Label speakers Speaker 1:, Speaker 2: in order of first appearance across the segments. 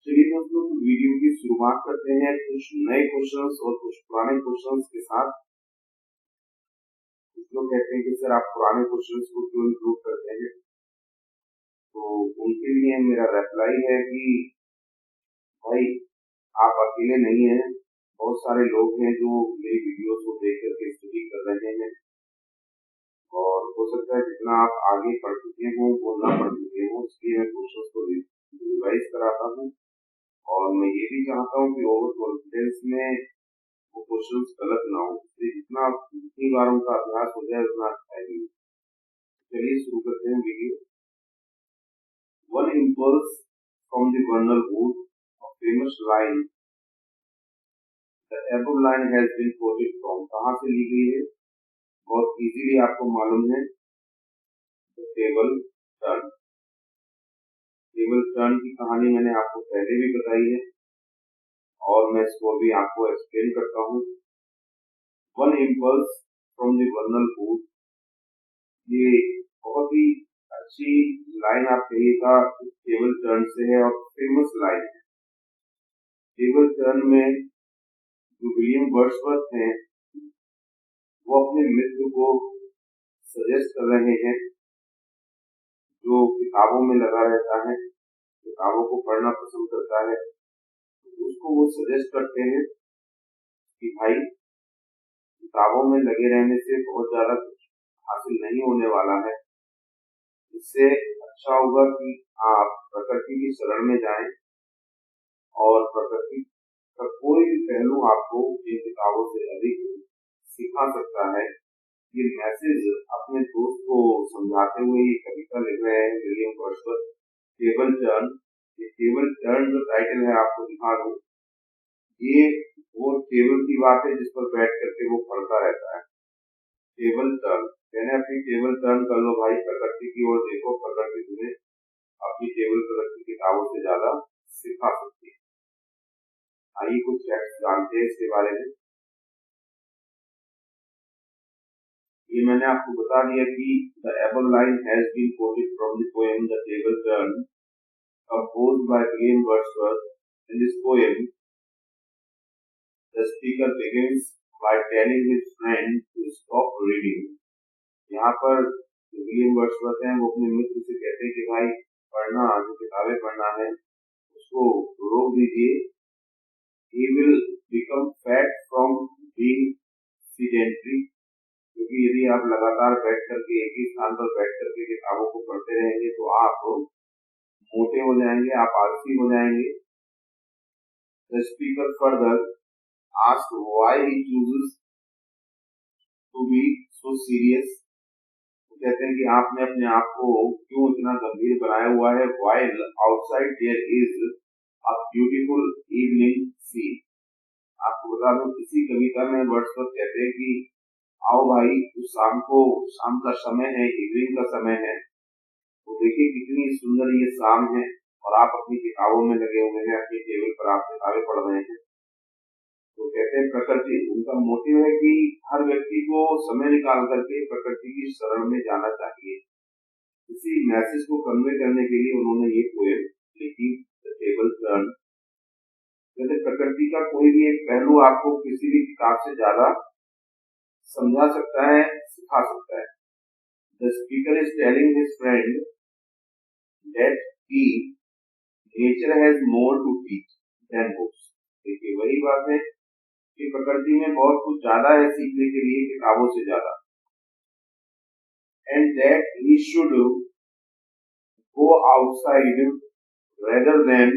Speaker 1: चलिए दोस्तों, वीडियो की शुरुआत करते हैं कुछ नए क्वेश्चंस और कुछ पुराने क्वेश्चंस के साथ। कुछ लोग कहते हैं कि सर आप पुराने क्वेश्चंस को क्यों इंक्लूड करते हैं, तो उनके लिए मेरा रिप्लाई है कि भाई आप अकेले नहीं हैं, बहुत सारे लोग हैं जो मेरी वीडियोस को देख करके स्टडी कर रहे हैं और हो सकता है जितना आप आगे पढ़ चुके हो वो ना पढ़ चुके हो, इसलिए मैं क्वेश्चंस को रिवाइज कराता हूँ। और मैं ये भी चाहता हूँ कि ओवर कॉन्फिडेंस में वो क्वेश्चंस गलत ना हो, इसलिए जितनी बार उनका अभ्यास हो जाए उतना अच्छा है। चलिए शुरू करते हैं video. One impulse from the वर्नल would, a famous line, the above line has been quoted from, कहाँ से ली गई है? बहुत इजीली आपको मालूम है, टेबल टर्न। टेबल टर्न की कहानी मैंने आपको पहले भी बताई है और मैं इसको भी आपको एक्सप्लेन करता हूँ। One impulse from the वर्नल would, ये बहुत ही अच्छी लाइन आप कहिएगा, टेबल टर्न से है और फेमस लाइन है। टेबल टर्न में जो विलियम वर्ड्सवर्थ हैं वो अपने मित्र को सजेस्ट कर रहे हैं, जो किताबों में लगा रहता है, किताबों को पढ़ना पसंद करता है, उसको वो सजेस्ट करते हैं कि भाई किताबों में लगे रहने से बहुत ज्यादा कुछ हासिल नहीं होने वाला है, इससे अच्छा होगा कि आप प्रकृति की शरण में जाएं और प्रकृति का कोई भी पहलू आपको इन किताबों से अधिक सिखा सकता है। ये मैसेज अपने दोस्त को समझाते हुए ये कविता लिख रहे हैं विलियम वर्ड्सवर्थ, टेबल टर्न। ये टेबल टर्न जो टाइटल है आपको दिखा दूं, ये वो टेबल की बात है जिस पर बैठ करके वो पढ़ता रहता है। टेबल टर्न यानी अपनी टेबल टर्न कर लो भाई, प्रकृति की ओर देखो, प्रकृति तुम्हें अपनी टेबल प्रकृति किताबों से ज्यादा सिखा सकती है। आइए कुछ फैक्ट्स जानते हैं इसके बारे में। ये मैंने आपको बता दिया कि the above line has been quoted from the poem The Table Turn, composed by William Wordsworth. In this poem, the speaker begins by telling his friend to stop reading. यहाँ पर विलियम वर्ड्सवर्थ हैं वो अपने मित्र से कहते हैं कि भाई पढ़ना, जो किताबें पढ़ना है उसको रोक दीजिए। He will become fat from being sedentary, क्योंकि यदि आप लगातार बैठ करके एक ही स्थान पर बैठ करके किताबों को पढ़ते रहेंगे तो आप मोटे हो जाएंगे, आप आलसी हो जाएंगे। The speaker further asked why he chooses to be so serious. वो कहते हैं कि आपने अपने आप को क्यों इतना गंभीर बनाया हुआ है। While outside there is a beautiful evening scene. आपको बता दूं इसी कविता में वर्ड्सवर्थ कहते हैं कि आओ भाई, उस शाम का समय है, इवनिंग का समय है, तो देखिए कितनी सुंदर ये शाम है और आप अपनी किताबों में लगे हुए हैं, अपनी टेबल पर आप किताबें पढ़ रहे हैं। तो कहते हैं प्रकृति, उनका मोटिव है कि हर व्यक्ति को समय निकाल करके प्रकृति की शरण में जाना चाहिए। इसी मैसेज को कन्वे करने के लिए उन्होंने ये पोएम लिखी, द टेबल टर्न। कहते प्रकृति का कोई भी एक पहलू आपको किसी भी किताब से ज्यादा समझा सकता है, सिखा सकता है। The speaker is telling his friend that he nature has more to teach than books. देखिए वही बात है कि प्रकृति में बहुत कुछ ज्यादा है सीखने के लिए किताबों से ज्यादा, and that he should go outside rather than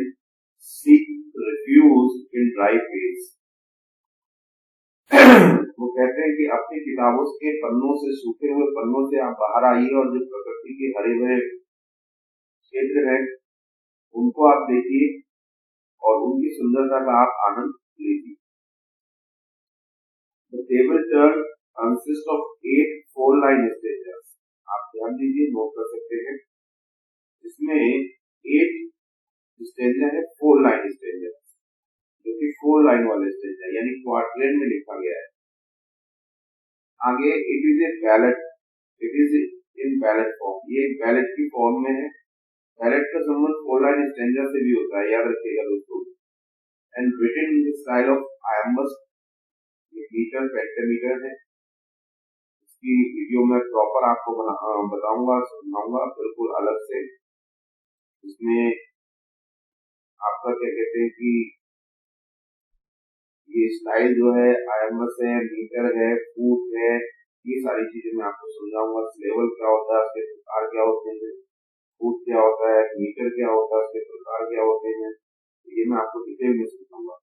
Speaker 1: seek refuge in dry place. वो कहते हैं कि अपनी किताबों के पन्नों से, सूखे हुए पन्नों से आप बाहर आइए और जो प्रकृति के हरे भरे क्षेत्र है उनको आप देखिए और उनकी सुंदरता का आप आनंद लीजिए। The table turn consists of 8 4-line stanzas. आप ध्यान दीजिए, नोट कर सकते हैं। इसमें 8 स्टेंजा है, 4-line stanzas, जो कि 4 लाइन वाले स्टेंजा यानी क्वार्टेट में लिखा गया है। आगे it is a ballot, it is in ballot form, ये बैलेट की फॉर्म में है डायरेक्ट का संबंध फोर लाइन स्टैंजा से भी होता है, याद रखिएगा दोस्तों। And written in the style of iambus, meter pentameter है। इसकी वीडियो में प्रॉपर आपको बताऊंगा, समझाऊंगा बिल्कुल अलग से। इसमें आपका क्या कहते हैं कि ये स्टाइल जो है आयम्बस है, मीटर है, फुट है, ये सारी चीजें मैं आपको समझाऊंगा। लेवल क्या होता है, उसके प्रकार क्या होते हैं, फुट क्या होता है, मीटर क्या होता है, उसके प्रकार क्या होते हैं, ये मैं आपको डिटेल में समझाऊंगा।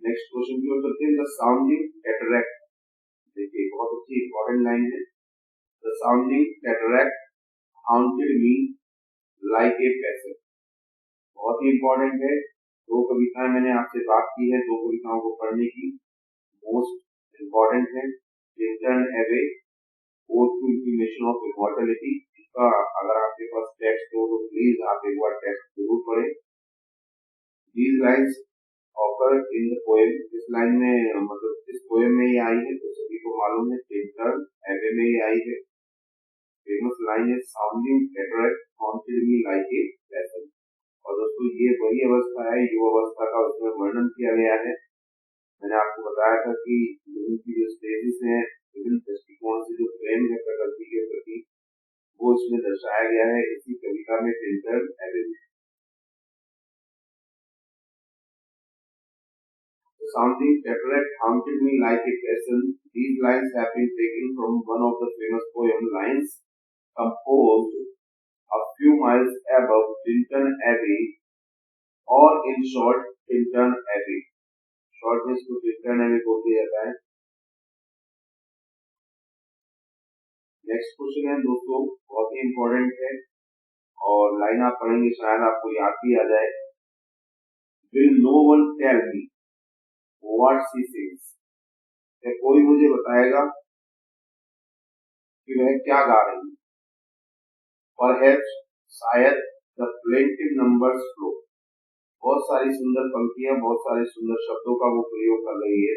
Speaker 1: नेक्स्ट क्वेश्चन की ओर चलते हैं। द साउंडिंग कैटरैक्ट, देखिए बहुत अच्छी इंपॉर्टेंट लाइन है। The sounding cataract haunted me like a passage, बहुत ही इंपॉर्टेंट है। दो कविताएं मैंने आपसे बात की है, दो कविताओं को पढ़ने की, मोस्ट इंपॉर्टेंट है। Children away, ode to intimation of immortality, इसका अगर आपके पास टेक्स्ट हो तो प्लीज आप एक बार टेक्स्ट जरूर पढ़ें। These lines occur in the poem, इस लाइन में मतलब इस पोएम में ये आई है, तो सभी को मालूम है। चिल्ड्रन अवे में ये आई है। फेमस लाइन है sounding cataract haunted me like a passage. और दोस्तों ये वही अवस्था है, युवा अवस्था का, उसमें वर्णन किया गया है। मैंने आपको बताया था कि उनकी जो स्टेजेस हैं, विभिन्न दृष्टिकोण से जो प्रेम है प्रकृति के प्रति, वो इसमें दर्शाया गया है इसी कविता में, चिल्ड्रन अवे में। The sounding cataract haunted me like a castle. These lines have been taken from one of the famous poem lines composed a few miles above Dinton Abbey, or in short, Dinton Abbey. Short में इसको different एवे बोल दिया जाता है। Next question है दोस्तों, बहुत ही इंपॉर्टेंट है और लाइन आप पढ़ेंगे शायद आपको याद भी आ जाए। Will no one tell me what she says, कोई मुझे बताएगा कि वह क्या गा रही है। परहैप्स, शायद, द प्लेंटिव नंबर्स फ्लो, बहुत सारी सुंदर पंक्तियां, बहुत सारे सुंदर शब्दों का वो प्रयोग कर रही है।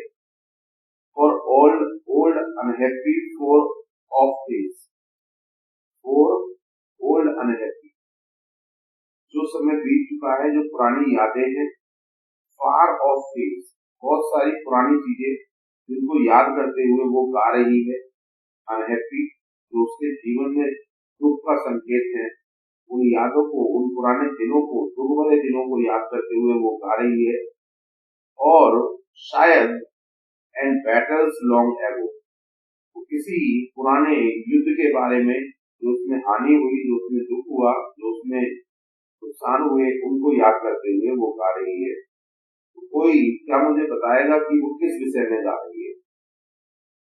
Speaker 1: For old unhappy, four of days, four old unhappy, जो समय बीत चुका है, जो पुरानी यादें हैं। फार ऑफ डेज, बहुत सारी पुरानी चीजें जिनको याद करते हुए वो गा रही है। अनहैप्पी, जो उसके जीवन में दुख का संकेत है, उन यादों को, उन पुराने दिनों को, दुख भरे दिनों को याद करते हुए वो गा रही है। और शायद, एंड बैटल्स लॉन्ग एगो, किसी पुराने युद्ध के बारे में, जो उसमें हानि हुई, जो उसमें दुख हुआ, जो उसमें नुकसान हुए, उनको याद करते हुए वो गा रही है। तो कोई क्या मुझे बताएगा कि वो किस विषय में गा रही है।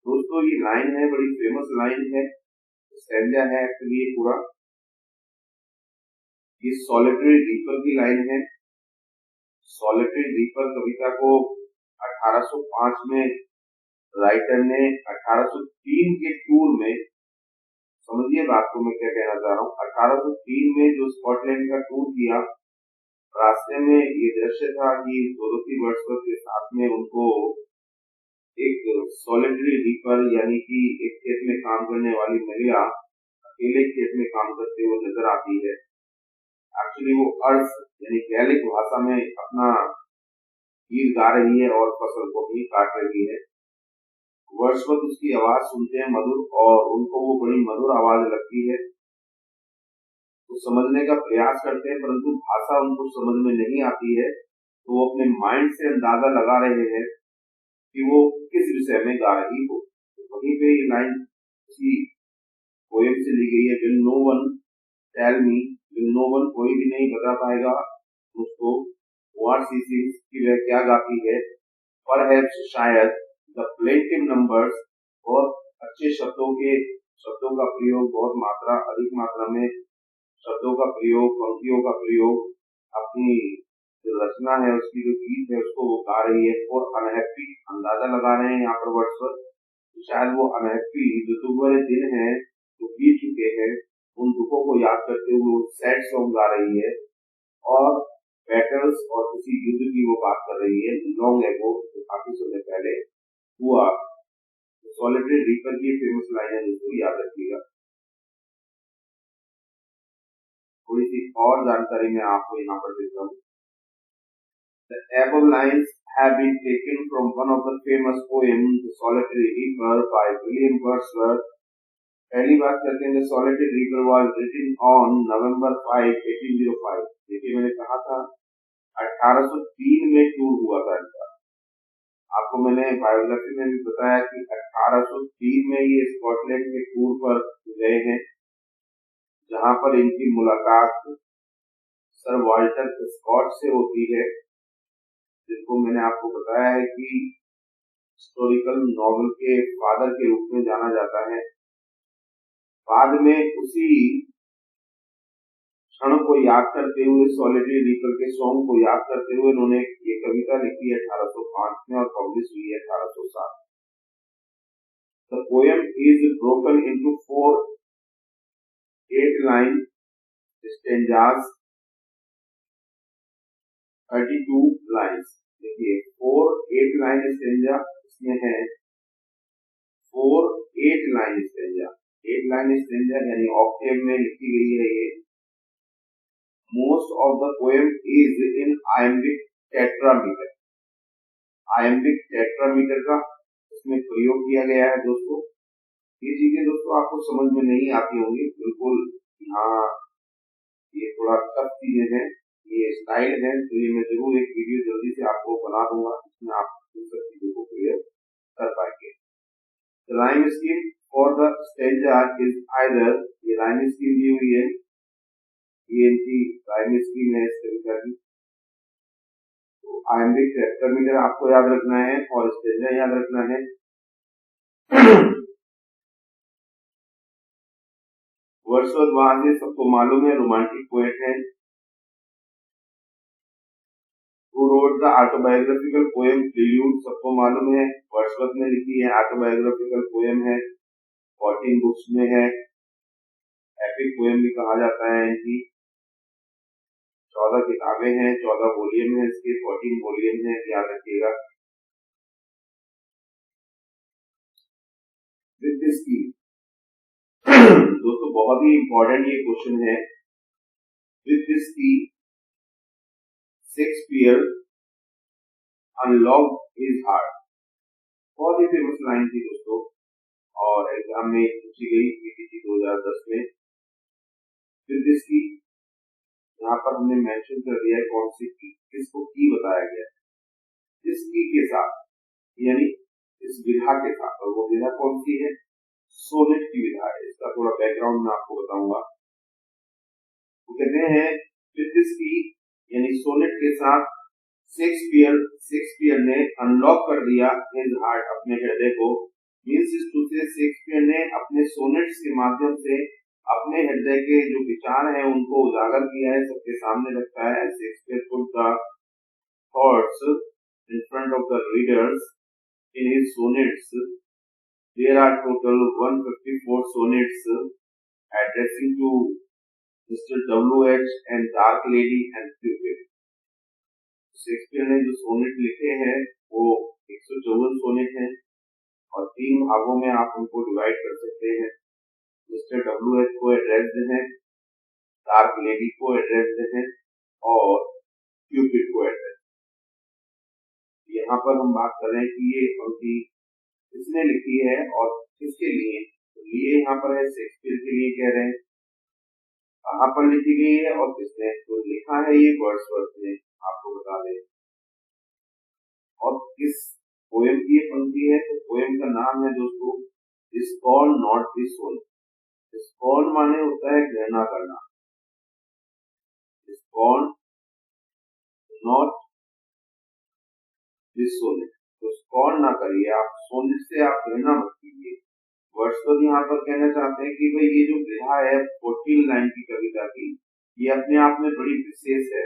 Speaker 1: दोस्तों ये लाइन है, बड़ी फेमस लाइन है, स्टैंजा है एक्चुअली ये पूरा। ये सॉलिटरी रीपर की लाइन है। सॉलिटरी रीपर कविता को 1805 में राइटर ने 1803 के टूर में, समझिए बात को मैं क्या कहना चाह रहा हूँ। 1803 में जो स्कॉटलैंड का टूर किया, रास्ते में ये दृश्य था कि डोरोथी वर्ड्सवर्थ के साथ में उनको एक सॉलिटरी रीपर यानी कि एक खेत में काम करने वाली महिला अकेले खेत में काम करते हुए नजर आती है। एक्चुअली वो अर्थ यानी गैलिक भाषा में अपना गीत गा रही है और फसल को भी काट रही है। वर्ड्सवर्थ उसकी आवाज सुनते हैं मधुर, और उनको वो बड़ी मधुर आवाज लगती है। तो समझने का प्रयास करते हैं, परंतु भाषा उनको समझ में नहीं आती है। तो वो अपने माइंड से अंदाजा लगा रहे हैं कि वो किस विषय में गा रही हो। तो वहीं पे ये लाइन उसी पोएम से ली गई है। Will no one tell me, will no one, कोई भी नहीं बता पाएगा मुझको, व्हाट शी सेज, कि वह क्या गाती है। परहैप्स, शायद, द प्लेंटिव नंबर्स, बहुत अच्छे शब्दों का प्रयोग, बहुत अधिक मात्रा में शब्दों का प्रयोग, पंक्तियों का प्रयोग, अपनी जो रचना है, उसकी जो गीत है, उसको वो गा रही है। और अनहैप्पी, अंदाजा लगा रहे हैं यहाँ पर वर्ड्सवर्थ, शायद वो अनहैप्पी जो दुख भरे दिन है जो बीत चुके हैं, उन दुखों को याद करते हुए सैड सॉन्ग गा रही है। और बैटल्स और किसी युद्ध की वो बात कर रही है, लॉन्ग एगो, जो काफी समय पहले हुआ। सॉलिटरी रीपर की फेमस लाइन है, जिसको याद रखिएगा। थोड़ी सी और जानकारी मैं आपको यहाँ पर देता हूँ। The above lines have been taken from one of the famous poems, The Solitary Reaper by William Wordsworth. पहली बात करते हैं, The Solitary Reaper was written on November 5, 1805. देखिए मैंने कहा था 1803 में टूर हुआ था इनका। आपको मैंने बायोग्राफी में भी बताया कि 1803 में ये स्कॉटलैंड के टूर पर गए हैं, जहां पर इनकी मुलाकात सर वाल्टर स्कॉट से होती है, जिनको मैंने आपको बताया है कि हिस्टोरिकल नॉवेल के फादर के रूप में जाना जाता है। बाद में उसी क्षण को याद करते हुए, सॉलिटरी रीपर के सॉन्ग को याद करते हुए उन्होंने ये कविता लिखी 1805 में और पब्लिश हुई 1807। The poem is broken into 4 8-line stanzas, 32 lines। देखिए 4 8-line stanza इसमें है, 4 8-line stanza। 8-line stanza यानी ऑक्टेव में लिखी गई है ये। Most of the poem is in iambic tetrameter। iambic tetrameter का इसमें प्रयोग किया गया है दोस्तों। ये चीजें दोस्तों आपको समझ में नहीं आती होंगी, बिल्कुल यहाँ ये थोड़ा टफ चीजें हैं, ये स्टाइल है, तो ये मैं जरूर एक वीडियो जल्दी से आपको बना दूंगा, जिसमें आप इन सब चीजों को क्लियर कर पाएंगे। The rhyme scheme for the stanza is either, ये rhyme scheme दी हुई है, ये इनकी rhyme scheme है इस कविता की। तो iambic tetrameter आपको याद रखना है और stanza याद रखना है। वर्ड्सवर्थ वहां से सबको मालूम है रोमांटिक पोएट है। Who wrote the autobiographical poem Prelude, सबको मालूम है वर्ड्सवर्थ ने लिखी है, ऑटोबायोग्राफिकल पोएम है, 14 बुक्स में है, एपिक पोएम भी कहा जाता है इनकी। 14 किताबें हैं, 14 वॉल्यूम है इसके, 14 वॉल्यूम है, याद रखिएगा। विद दिस की दोस्तों बहुत ही इंपॉर्टेंट ये क्वेश्चन है। विद दिस की शेक्सपियर अनलॉक्ड हिज हार्ट, बहुत ही फेमस लाइन थी दोस्तों और एग्जाम में पूछी गई पीटीसी 2010 में। विद दिस की यहाँ पर हमने मेंशन कर दिया है कौन सी की, किसको की बताया गया है, इस की के साथ यानी इस विधा के साथ, और वो विधा कौन सी है, सोनेट की विधा है। इसका थोड़ा बैकग्राउंड मैं आपको बताऊंगा। वो कहते हैं विद दिस की यानी सोनेट के साथ शेक्सपियर ने अनलॉक कर दिया हिज हार्ट, अपने हृदय को। मींस इस टू से शेक्सपियर ने अपने सोनेट्स के माध्यम से अपने हृदय के जो विचार हैं उनको उजागर किया है, सबके सामने रखा है। Shakespeare put the thoughts in front of the readers in his sonnets. There are total 154 sonnets addressing to Mr. W.H. and Dark Lady and Cupid। Shakespeare ने जो सोनेट लिखे हैं वो 154 सोनेट हैं और 3 भागों में आप उनको डिवाइड कर सकते हैं। Mister W.H. को एड्रेस्ड है, डार्क लेडी को एड्रेस्ड है और क्यूपिड को एड्रेस्ड। यहाँ पर हम बात कर रहे हैं कि ये पंक्ति किसने लिखी है और किसके लिए, तो लिए यहाँ पर है शेक्सपियर के लिए कह रहे हैं। कहाँ पर लिखी गई है और किसने, तो लिखा है ये वर्ड्सवर्थ ने, आपको बता दें। और किस पोएम की ये पंक्ति है, तो पोएम का नाम है दोस्तों scorn not the soul. Scorn माने होता है घृणा करना, स्कॉर्न नॉट द सोल, तो स्कॉर्न ना करिए आप, सोनेट से आप घृणा मत कीजिए। वर्ड्सवर्थ यहाँ पर कहना चाहते हैं कि भाई ये जो विधा है 14 लाइन की कविता की, ये अपने आप में बड़ी विशेष है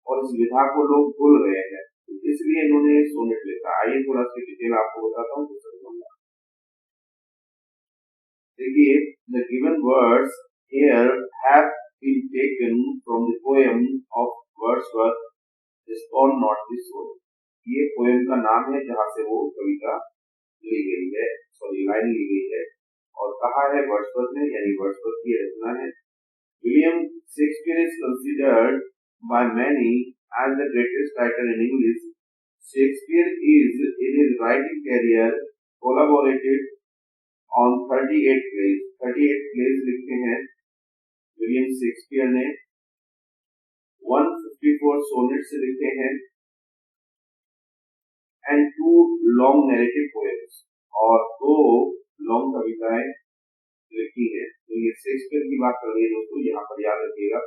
Speaker 1: और इस विधा को लोग भूल रहे हैं, इसलिए इन्होंने सोनेट लिखा। आइए थोड़ा सी डिटेल आपको बताता हूँ तो समझूंगा। देखिए the given words here have been taken from the poem of Wordsworth, Scorn Not the Soul। ये पोएम का नाम है जहाँ से वो कविता ली गई है, सॉरी लाइन ली गई है, और कहा है वर्ड्सवर्थ ने, यानी वर्ड्सवर्थ की रचना है। William Shakespeare is considered by many as the greatest writer in English. Shakespeare is, in his writing career, collaborated on 38 plays. 38 plays लिखे हैं विलियम शेक्सपियर ने, 154 सोनेट्स लिखे हैं एंड 2 लॉन्ग नैरेटिव पोएम्स, और 2 लॉन्ग कविताएं लिखी है। तो ये शेक्सपियर की बात कर रही है दोस्तों, यहाँ पर याद रखिएगा।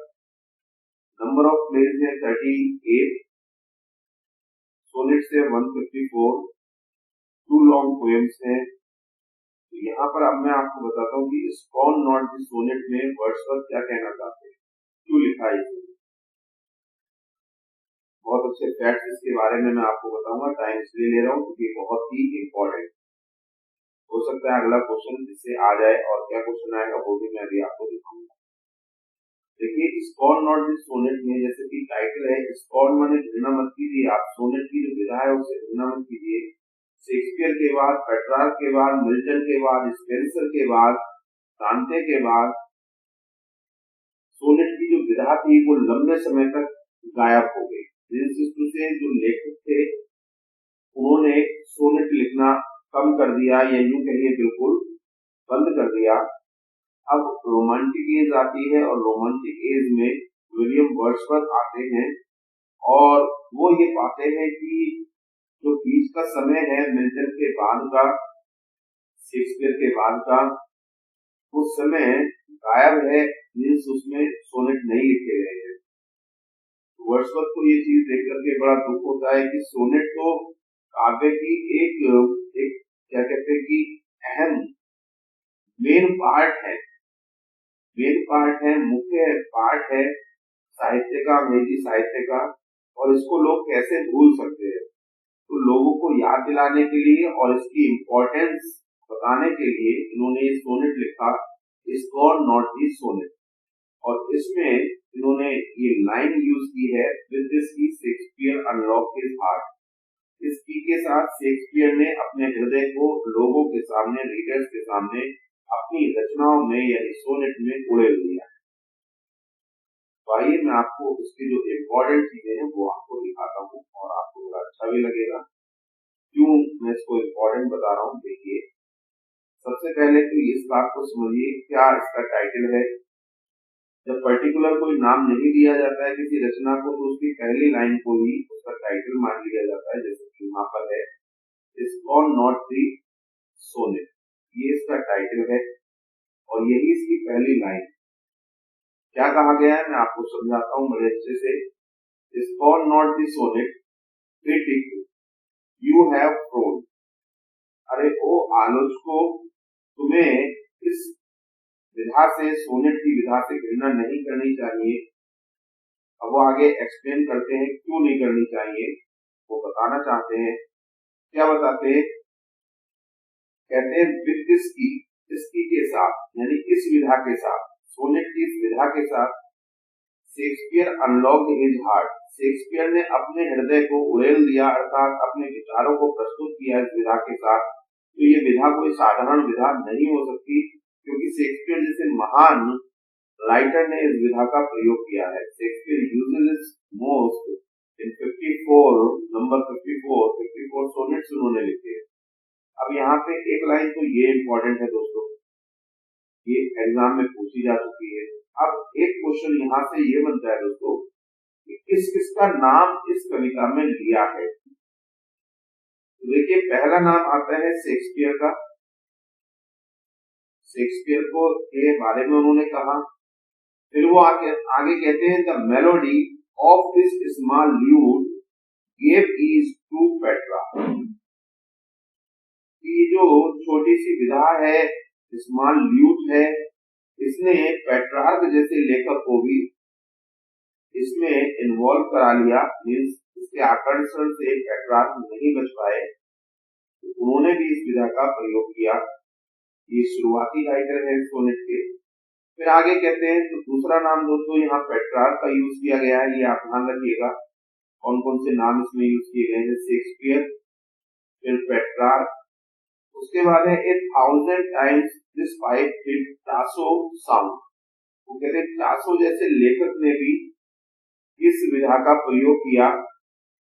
Speaker 1: नंबर ऑफ प्लेज है 38, सोनेट्स है 154, 2 लॉन्ग पोएम्स है। तो यहाँ पर अब मैं आपको बताता हूँ कि स्कॉन नॉट द सोनेट में वर्ड्सवर्थ क्या कहना चाहते हैं, क्यों लिखा है। बहुत अच्छे फैक्ट्स इसके बारे में मैं आपको बताऊंगा, टाइम इसलिए ले रहा हूँ क्योंकि बहुत ही इम्पोर्टेंट हो सकता है अगला क्वेश्चन जिससे आ जाए, और क्या क्वेश्चन आएगा वो भी मैं अभी आपको दिखाऊंगा। देखिए स्कॉन नॉट दिस सोनेट में जैसे कि टाइटल है, स्कॉन माने घृणा मत कीजिए, आप सोनेट की जो विधा है उससे घृणा मत कीजिए। शेक्सपियर के बाद, पेट्रार्क के बाद, मिल्टन के बाद, स्पेंसर के बाद, दांते के बाद सोनेट की जो विधा थी वो लंबे समय तक गायब हो गई। से जो लेखक थे उन्होंने सोनेट लिखना कम कर दिया, या यूं कहिए बिल्कुल बंद कर दिया। अब रोमांटिक एज आती है और रोमांटिक एज में विलियम वर्ड्सवर्थ आते हैं और वो ये पाते हैं कि जो बीच का समय है मिल्टन के बाद का, शेक्सपियर के बाद का, उस समय गायब है, उसमें सोनेट नहीं लिखे गए हैं। वर्ड्सवर्थ को ये चीज देख करके बड़ा दुख होता है कि सोनेट तो काव्य की एक क्या कहते हैं कि अहम मेन पार्ट है, मुख्य पार्ट है साहित्य का, अंग्रेजी साहित्य का, और इसको लोग कैसे भूल सकते हैं। तो लोगों को याद दिलाने के लिए और इसकी इम्पोर्टेंस बताने के लिए इन्होंने ये सोनेट लिखा, स्कॉन नॉट दी सोनेट, और इसमें इन्होंने ये लाइन यूज की है, विद दिस की शेक्सपियर अनलॉक हिज हार्ट। इस की के साथ शेक्सपियर ने अपने हृदय को लोगों के सामने, रीडर्स के सामने अपनी रचनाओं में या सोनेट में उड़ेल दिया। तो आइए मैं आपको इसकी जो इम्पोर्टेंट चीजें हैं वो आपको दिखाता हूँ और आपको बड़ा अच्छा भी लगेगा। क्यों मैं इसको इम्पोर्टेंट बता रहा हूँ, देखिए सबसे पहले तो इस बात को समझिए क्या इसका टाइटल है। जब पर्टिकुलर कोई नाम नहीं दिया जाता है किसी रचना को तो उसकी पहली लाइन को ही उसका टाइटल मान लिया जाता है, जैसे कि यहाँ पर है स्कॉन नॉट दी सोनेट, ये इसका टाइटल है और यही इसकी पहली लाइन। क्या कहा गया है मैं आपको समझाता हूँ बड़े अच्छे से। Scorn not the sonnet, critic you have frowned, अरे ओ आलोचको तुम्हें इस विधा से, सोनेट की विधा से घृणा नहीं करनी चाहिए। अब वो आगे एक्सप्लेन करते हैं क्यों नहीं करनी चाहिए, वो बताना चाहते हैं। क्या बताते हैं, कहते हैं विद इसकी, इसकी के साथ यानी इस विधा के साथ, सोनेट की इस विधा के साथ Shakespeare unlocked his heart, Shakespeare ने अपने हृदय को उड़ेल दिया, अर्थात अपने विचारों को प्रस्तुत किया इस विधा के साथ। तो ये विधा कोई साधारण विधा नहीं हो सकती, क्योंकि शेक्सपियर जैसे महान राइटर ने इस विधा का प्रयोग किया है। Shakespeare uses most in 54 number 54 sonnets उन्होंने लिखे। अब यहाँ पे एक लाइन तो ये इम्पोर्टेंट है दोस्तों, ये एग्जाम में पूछी जा चुकी है। अब एक क्वेश्चन यहाँ से ये बनता है दोस्तों कि किस किसका नाम इस कविता में लिया है। देखिए पहला नाम आता है शेक्सपियर का, शेक्सपियर को के बारे में उन्होंने कहा। फिर वो आगे कहते हैं the melody of this small lute gave ease to Petrarch, ये जो छोटी सी विधा है, स्मॉल ल्यूट है, इसने पेट्रार्क जैसे लेखक को भी इसमें इन्वॉल्व करा लिया। मीन्स इसके आकर्षण से पेट्रार्क नहीं बच पाए, उन्होंने भी इस विधा का प्रयोग किया। ये शुरुआती राइटर है सोनेट के। फिर आगे कहते हैं तो दूसरा नाम दोस्तों यहाँ पेट्रार्क का यूज किया गया है, ये आप ध्यान रखिएगा कौन कौन से नाम इसमें यूज किए गए हैं। शेक्सपियर, फिर पेट्रार्क, उसके बाद है 1000 times this pipe did tasso sound, वो कहते हैं टासो जैसे लेखक ने भी इस विधा का प्रयोग किया।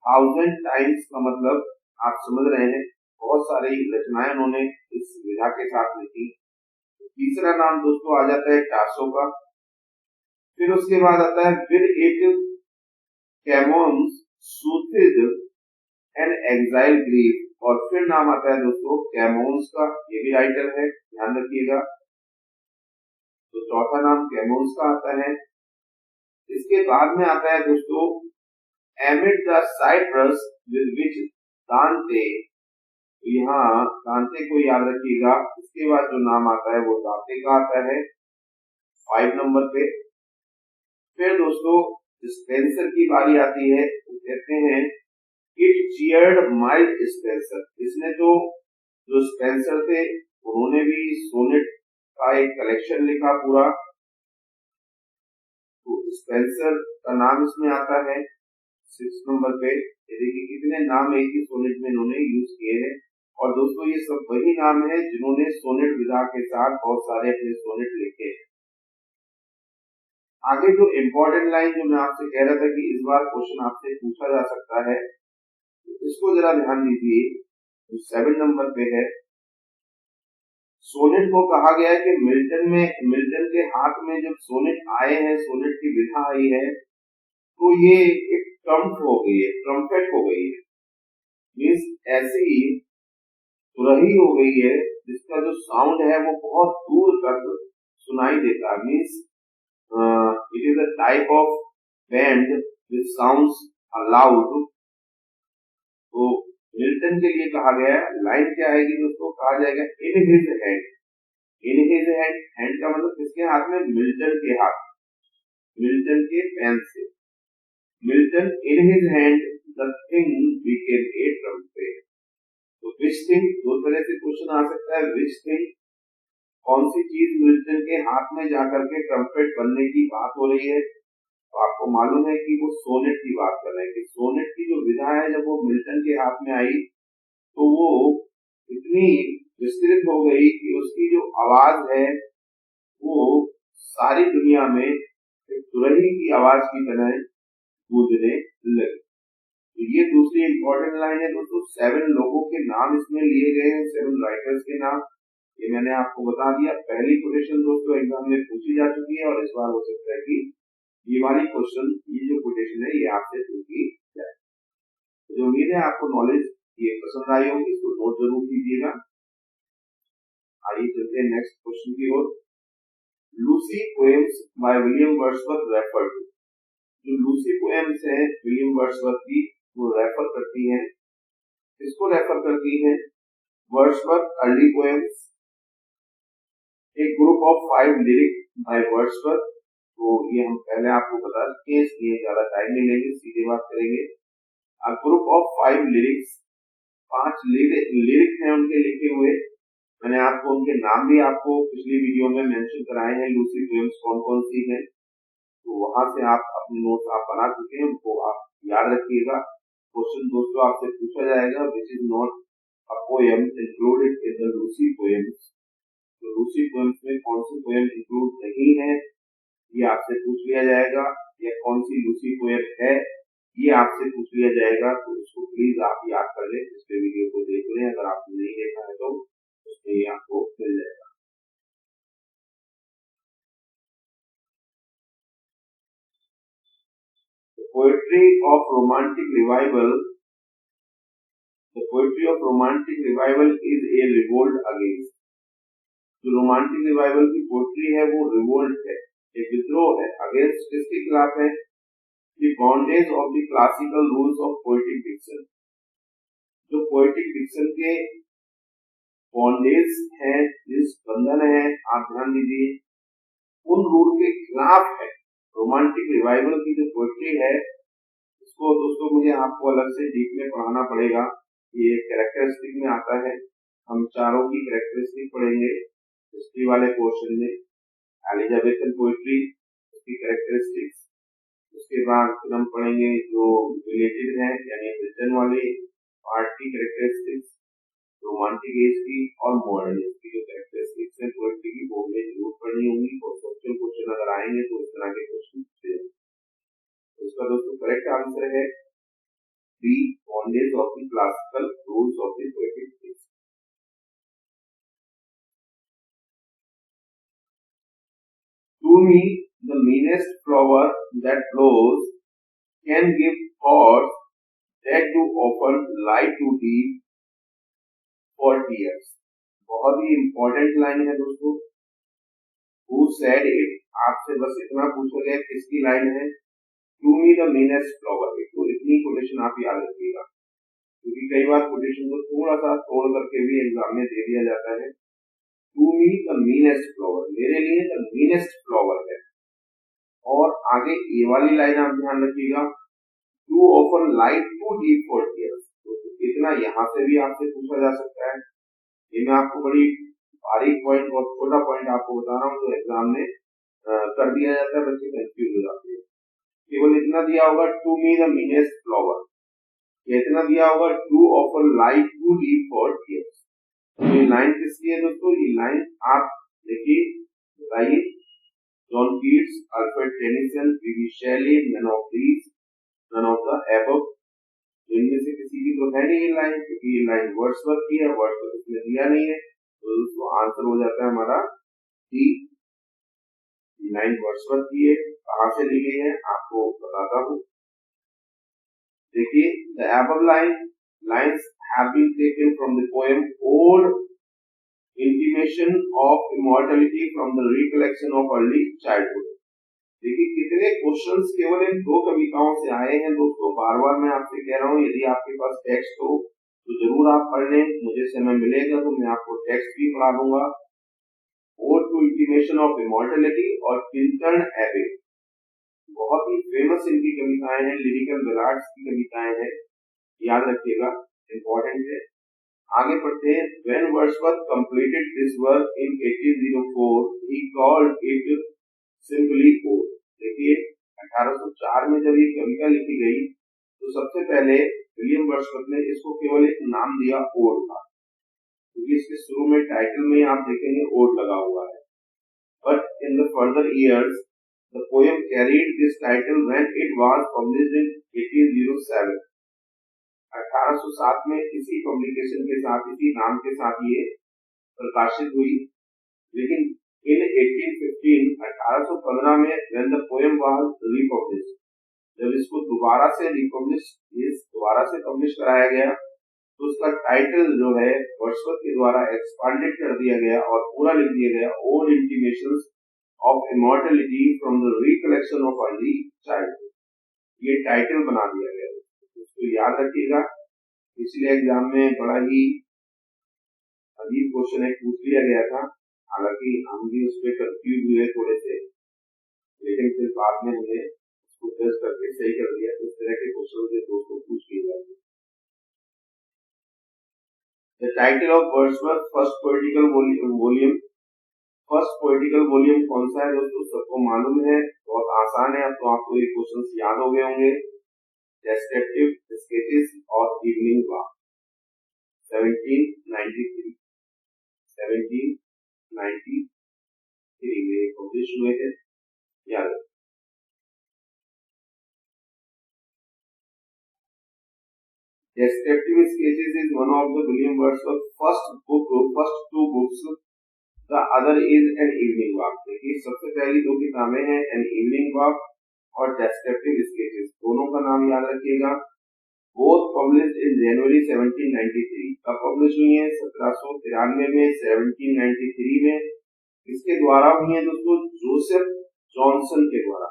Speaker 1: 1000 टाइम्स का मतलब आप समझ रहे हैं, बहुत सारी रचनाएं उन्होंने इस विधा के साथ लिखी। तीसरा नाम दोस्तों आ जाता है टासो का। फिर उसके बाद आता है with it Camoens soothed an exile grief, और फिर नाम आता है दोस्तों कैमोन्स का, ये भी राइटर है, ध्यान रखिएगा। तो चौथा नाम कैमोन्स का आता है। इसके बाद में आता है दोस्तों amid the cypress with which Dante, यहाँ दांते को याद रखिएगा। इसके बाद जो नाम आता है वो दांते का आता है 5 नंबर पे। फिर दोस्तों स्पेंसर की बारी आती है, तो कहते हैं इट चीयर्ड माइल्ड स्पेंसर, इसने जो स्पेंसर थे उन्होंने भी सोनेट का एक कलेक्शन लिखा पूरा, तो स्पेंसर का नाम इसमें आता है 6 नंबर पे। देखिए कितने नाम एक ही सोनेट में इन्होंने यूज किए हैं, और दोस्तों ये सब वही नाम है जिन्होंने सोनेट विधा के साथ बहुत सारे अपने सोनेट लिखे हैं। आगे जो इम्पोर्टेंट लाइन जो मैं आपसे कह रहा था कि इस बार क्वेश्चन आपसे पूछा जा सकता है, इसको जरा ध्यान दीजिए। तो 7 नंबर पे है, सोनेट को कहा गया है कि मिल्टन के हाथ में जब सोनेट आए हैं, सोनेट की विधा आई है, तो ये एक ट्रम्प हो गई है, ट्रम्पेट हो गई है, मीन्स ऐसी सुरही हो गई है जिसका जो साउंड है वो बहुत दूर तक सुनाई देता है। Means it is a type of band which sounds loud. तो मिल्टन के लिए कहा गया है, लाइन क्या आएगी दोस्तों, कहा जाएगा in his hand. In his hand, hand का मतलब किसके हाथ में, मिल्टन के हाथ, मिल्टन के पेन से। Milton in his hand the thing became a trumpet. तो विच थिंग, दो तरह से क्वेश्चन आ सकता है, विच थिंग, कौन सी चीज मिल्टन के हाथ में जाकर के ट्रम्पेट बनने की बात हो रही है। तो आपको मालूम है कि वो सोनेट की बात कर रहे हैं, कि सोनेट की जो विधा है जब वो मिल्टन के हाथ में आई तो वो इतनी विस्तृत हो गई कि उसकी जो आवाज है वो सारी दुनिया में एक सुरही की आवाज की तरह गूंजने लगी। तो ये दूसरी इंपॉर्टेंट लाइन है दोस्तों। 7 लोगों के नाम इसमें लिए गए हैं, 7 राइटर्स के नाम, ये मैंने आपको बता दिया। पहली कोटेशन दोस्तों एग्जाम में पूछी जा चुकी है, और इस बार हो सकता है कि ये वाली क्वेश्चन, ये जो कोटेशन है ये आपसे पूछी जाए। तो उम्मीद है आपको नॉलेज ये पसंद आई होगी, इसको नोट जरूर कीजिएगा। आइए चलते हैं नेक्स्ट क्वेश्चन की ओर। Lucy poems by William Wordsworth referred to, जो लूसी पोएम्स है विलियम वर्ड्सवर्थ की, वो रेफर करती हैं, इसको रेफर करती हैं वर्ड्सवर्थ अर्ली पोएम्स, एक group of 5 lyrics by Wordsworth. तो ये हम पहले आपको बता चुके हैं, इसलिए ज्यादा टाइम नहीं लेंगे, सीधे बात करेंगे। A group of 5 lyrics, 5 lyrics हैं उनके लिखे हुए। मैंने आपको उनके नाम भी आपको पिछली वीडियो में मेंशन कराए हैं, लूसी पोएम्स कौन कौन सी हैं, तो वहां से आप अपने नोट्स आप बना चुके हैं, उनको आप याद रखिएगा। क्वेश्चन दोस्तों आपसे पूछा जाएगा, which is not a poem included in the Lucy poems. तो लूसी पोएम्स में कौन सी पोएम इंक्लूड नहीं है ये आपसे पूछ लिया जाएगा, या कौन सी लूसी पोएम है ये आपसे पूछ लिया जाएगा। तो उसको प्लीज आप याद कर लें, पिछले वीडियो को देख लें, अगर आपने नहीं देखा है तो उसमें आपको मिल जाएगा। Poetry of romantic revival, the poetry of romantic revival is a revolt against, जो रोमांटिक रिवाइवल की पोएट्री है वो रिवोल्ट है, एक विद्रोह है, अगेंस्ट किसके खिलाफ है, The bondage of the classical rules of poetic diction, जो poetic diction के बॉन्डेज है, जिस बंधन है, आप ध्यान दीजिए, उन रूल के खिलाफ है। रोमांटिक रिवाइवल की जो पोएट्री है इसको दोस्तों मुझे आपको अलग से डीप में पढ़ाना पड़ेगा, ये कैरेक्टरिस्टिक में आता है। हम चारों की कैरेक्टरिस्टिक पढ़ेंगे हिस्ट्री वाले पोर्शन में, एलिजाबेथन पोएट्री उसकी कैरेक्टरिस्टिक्स, उसके बाद फिर हम पढ़ेंगे जो रिलेटेड है यानी ब्रिटेन वाले पार्ट की कैरेक्टरिस्टिक्स, रोमांटिक एज की और मॉडर्न एज की जो कैरेक्टरिस्टिक्स है पोएट्री की वो हमें जरूर पढ़नी होंगी और सोशल क्वेश्चन अगर आएंगे तो इस तरह के क्वेश्चन पूछे जाएंगे। तो इसका दोस्तों करेक्ट आंसर है the bondage of the classical rules of the poetic text. To me, the meanest flower that blows can give thoughts that do often lie too deep for tears. बहुत ही important line है दोस्तों। Who said it? आपसे बस इतना पूछा गया किसकी लाइन है? To me the meanest flower। तो इतनी कोटेशन आप याद रखिएगा क्योंकि कई बार कोटेशन को थोड़ा सा तोड़ करके भी एग्जाम में दे दिया जाता है। To me the meanest flower, मेरे लिए the meanest flower है। और आगे ये वाली लाइन आप ध्यान रखिएगा, too often light too deep for tears. तो इतना यहाँ से भी आपसे पूछा जा सकता है। ये मैं आपको बड़ी बारीक पॉइंट और छोटा पॉइंट आपको बता रहा हूँ जो एग्जाम में कर दिया जाता है, बच्चे कंफ्यूज हो जाते हैं। केवल इतना दिया होगा to me the meanest flower, इतना दिया होगा too often light too deep for tears. ये लाइन किसकी है दोस्तों? ये लाइन आप देखिए, बताइए। John Keats, Alfred Tennyson, B.B. Shelley, none of the above। इनमें से किसी की तो है नहीं ये लाइन, क्योंकि ये लाइन वर्ड्सवर्थ की है, वर्ड्सवर्थ इसमें दिया नहीं है, तो उसको आंसर हो जाता है हमारा डी। लाइन वर्ड्सवर्थ की है, कहाँ से ली गई है आपको बताता हूँ। देखिए, the above lines have been taken from the poem Ode Intimation of Immortality from the Recollection of Early Childhood। देखिए कितने क्वेश्चंस केवल इन दो कविताओं से आए हैं दोस्तों। बार बार मैं आपसे कह रहा हूँ, यदि आपके पास टेक्स्ट हो तो जरूर आप पढ़ लें। मुझे समय मिलेगा तो मैं आपको टेक्स्ट भी पढ़ा दूंगा। Ode to intimation of immortality और किंटन एबे, बहुत ही फेमस इनकी कविताएं हैं, लिरिकल बैलाड्स की कविताएं हैं, याद रखिएगा, इंपॉर्टेंट है। आगे पढ़ते हैं। When Wordsworth completed this work in 1804, he called it simply Ode। देखिए 1804 में जब ये कविता लिखी गई तो सबसे पहले विलियम वर्ड्सवर्थ ने इसको केवल एक नाम दिया ओड का, क्योंकि इसके शुरू में टाइटल में आप देखेंगे ओड लगा हुआ है। But in the further years, the poem carried this title when it was published in 1807। 1807 में इसी पब्लिकेशन के साथ, इसी नाम के साथ ये प्रकाशित हुई। लेकिन इन 1815 में when the poem was republished, जब इसको दोबारा से पब्लिश कराया गया तो उसका टाइटल जो है वर्ड्सवर्थ के द्वारा एक्सपांडेड कर दिया गया और पूरा लिख दिया गया, ode intimations of immortality from the recollection of early childhood. ये टाइटल बना दिया गया। तो याद रखिएगा, पिछले एग्जाम में बड़ा ही अजीब क्वेश्चन एक पूछ लिया गया था, हालांकि हम भी उस पर कंफ्यूज हुए थोड़े से, लेकिन फिर बाद में हमने उसको टेस्ट करके सही कर दिया। इस तरह के क्वेश्चन से दोस्तों पूछ लिए जाते हैं। The title of Wordsworth first poetical volume, first poetical volume कौन सा है दोस्तों? सबको मालूम है, बहुत आसान है। अब तो आपको ये क्वेश्चंस याद हो गए होंगे। डेस्क्रिप्टिव स्केचेस और इवनिंग वॉक, 1793 में पब्लिश हुए थे, याद। Descriptive sketches is one of the William Wordsworth's first two books. The other is an evening walk। देखिए सबसे पहली दो किताबें हैं an evening walk और descriptive sketches, दोनों का नाम याद रखिएगा। Both published in January 1793। कब पब्लिश हुई है? 1793 में, 1793 में। इसके द्वारा हुई है दोस्तों जोसेफ जॉनसन के द्वारा।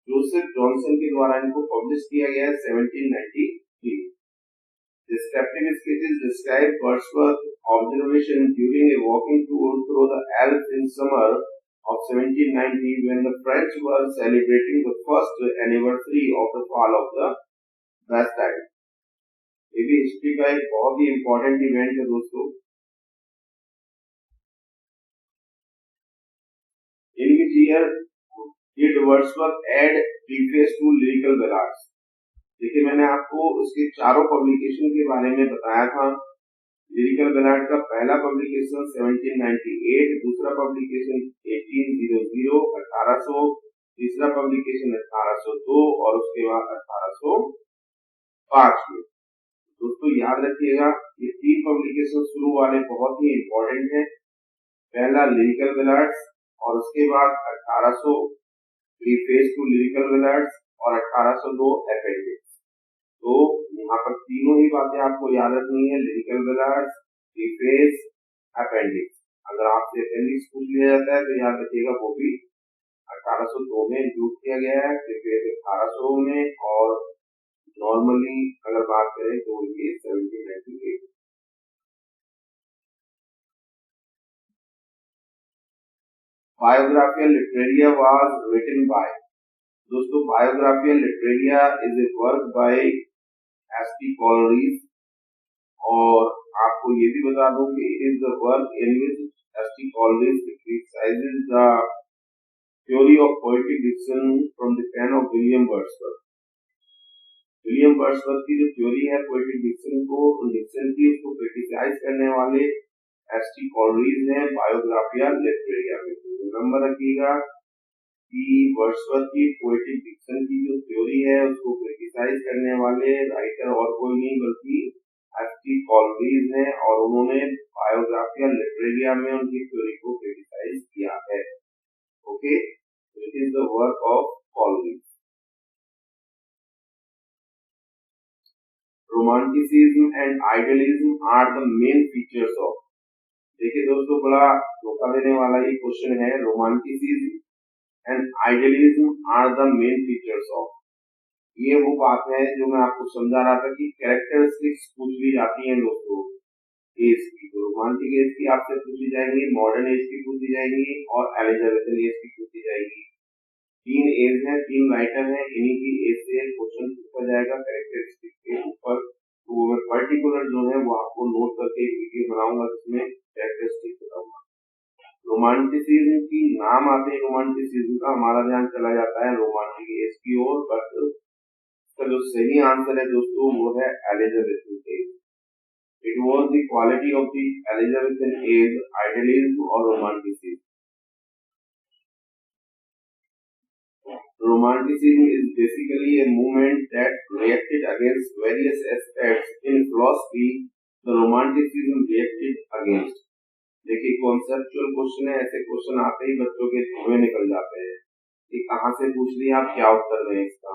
Speaker 1: जोसेफ जॉनसन के द्वारा इनको पब्लिश किया गया है 1793। Descriptive sketches describe Wordsworth's observation during a walking tour through the Alps in summer of 1790 when the French were celebrating the first anniversary of the fall of the Bastille। ये भी history का एक बहुत ही important event है दोस्तों। In which year did Wordsworth add preface to lyrical ballads? देखिए मैंने आपको उसके चारों पब्लिकेशन के बारे में बताया था। लिरिकल बैलाड का पहला पब्लिकेशन 1798, दूसरा पब्लिकेशन 1800 1800, तीसरा पब्लिकेशन 1802 और उसके बाद 1805 में। दोस्तों याद रखिएगा ये 3 पब्लिकेशन शुरू वाले बहुत ही इंपॉर्टेंट है। पहला लिरिकल बैलाड्स और उसके बाद 1800 प्रीफेस टू लिरिकल बैलाड्स और 1802 अपेंडिक्स। तो यहाँ पर तीनों ही बातें आपको याद रखनी है, लिरिकल बैलाड्स, प्रीफेस, अपेंडिक्स। अगर आपसे अपेंडिक्स पूछ लिया जाता है तो याद रखिएगा वो भी 1802 में इंक्लूड किया गया है, प्रीफेस 1800 में और नॉर्मली अगर बात करें तो ये 1798। Biography and Literaria was written by, दोस्तों Biography and Literaria is a work by S.T. Coleridge और आपको ये भी बता दूं कि it is the work in which S.T. Coleridge criticizes the theory of poetic diction from the pen of William Wordsworth। William Wordsworth की जो theory है पोएटिक डिक्शन की उसको क्रिटिसाइज करने वाले एस.टी. कॉलरिज ने बायोग्राफिया लिटरेरिया में। नंबर रखिएगा कि वर्ड्सवर्थ की पोएटिक डिक्शन की जो थ्योरी है उसको क्रिटिसाइज करने वाले राइटर और कोई नहीं बल्कि एस.टी. कॉलरिज ने और उन्होंने बायोग्राफिया लिटरेरिया में उनकी थ्योरी को क्रिटिसाइज किया है। Okay, it is the work of Coleridge. Romanticism and idealism are the main features of, देखिए दोस्तों बड़ा धोखा देने वाला ये क्वेश्चन है। Romanticism and idealism are the main features of, ये वो बात है जो मैं आपको समझा रहा था कि कैरेक्टरिस्टिक्स पूछ ली जाती हैं दोस्तों एज की। तो रोमांटिक एज की आपसे पूछी जाएंगी, मॉडर्न एज की पूछी जाएंगी और एलिजाबेथन एज की पूछी जाएगी। 3 एज है, 3 राइटर है, इन्हीं की एज से क्वेश्चन पूछा जाएगा कैरेक्टरिस्टिक के ऊपर। तो मैं पर्टिकुलर जो है वो आपको नोट करके एक वीडियो बनाऊंगा जिसमें कैरेक्टरिस्टिक बताऊंगा। रोमांटिसिज्म की नाम आते ही रोमांटिसिज्म का हमारा ध्यान चला जाता है रोमांटिक एज की ओर, बट इसका जो सही आंसर है दोस्तों वो है Elizabethan age. It was the quality of the Elizabethan age, idealism और romanticism. Romanticism is basically a movement that reacted against various aspects in philosophy. The Romanticism reacted against, देखिए कॉन्सेप्चुअल क्वेश्चन है, ऐसे question आते ही बच्चों के धुएं निकल जाते हैं कि कहाँ से पूछ लिया आप क्या उत्तर दें इसका।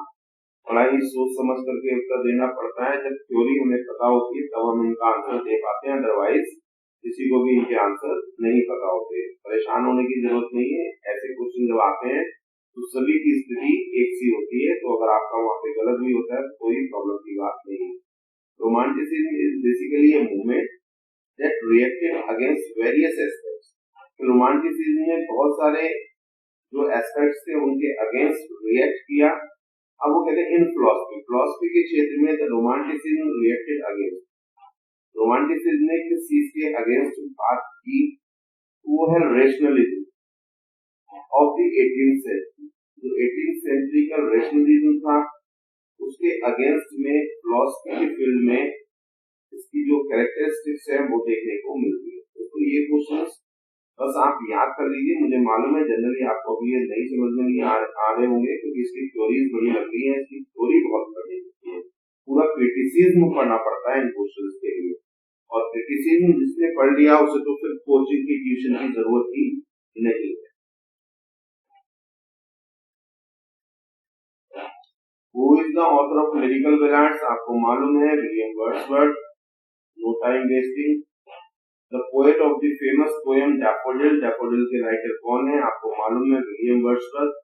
Speaker 1: बड़ा ही सोच समझ करके उत्तर देना पड़ता है। जब थ्योरी हमें पता होती है तब हम इनका आंसर दे पाते हैं, अदरवाइज किसी को भी इनके आंसर नहीं पता होते। परेशान होने की जरूरत नहीं है, ऐसे क्वेश्चन जब आते हैं तो सभी की स्थिति एक सी होती है, तो अगर आपका वहां पे गलत भी होता है तो कोई प्रॉब्लम की बात नहीं है। Romanticism is basically a movement that reacted against various aspects. Romanticism ने बहुत सारे जो एस्पेक्ट्स थे उनके अगेंस्ट रिएक्ट किया। अब वो कहते हैं इन फिलॉसफी के क्षेत्र में the romanticism reacted against, romanticism ने किस चीज के अगेंस्ट बात की, वो है rationalism of the 18th century. जो 18th सेंचुरी का रेशनलिज्म था उसके अगेंस्ट में फिलॉसफी के फील्ड में इसकी जो कैरेक्टरिस्टिक्स है वो देखने को मिलती है। तो ये क्वेश्चंस बस आप याद कर लीजिए। मुझे मालूम है जनरली आपको अभी ये नहीं समझ में नहीं आ रहे होंगे क्योंकि इसकी थ्योरीज बड़ी लंबी है, इसकी थ्योरी बहुत बड़ी है, पूरा क्रिटिसिज्म पढ़ना पड़ता है इन क्वेश्चंस के लिए। और क्रिटिसिज्म जिसने पढ़ लिया उसे तो फिर कोचिंग की ट्यूशन की जरूरत ही नहीं है। Who is the author of lyrical ballads? आपको मालूम है William Wordsworth. No time wasting. The poet of the famous poem daffodil, daffodil के राइटर कौन है आपको मालूम है विलियम वर्ड्सवर्थ।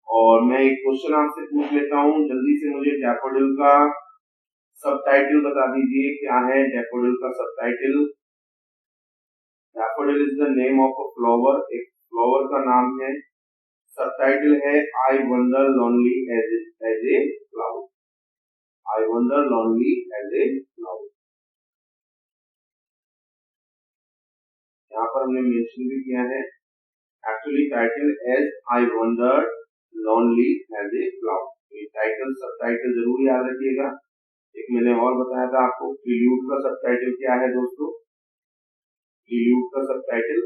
Speaker 1: और मैं एक क्वेश्चन आपसे पूछ लेता हूँ, जल्दी से मुझे डैफोडिल का सबटाइटल बता दीजिए, क्या है डैफोडिल का subtitle. Daffodil is the name of a flower, एक फ्लावर का नाम है। सबटाइटल है I wonder lonely as a cloud, I wonder lonely as a cloud. यहाँ पर हमने मेंशन भी किया है actually title as I wonder lonely as a cloud. ये टाइटल सबटाइटल जरूर याद रखिएगा। एक मैंने और बताया था आपको प्रील्यूड का सबटाइटल क्या है दोस्तों, प्रील्यूड का subtitle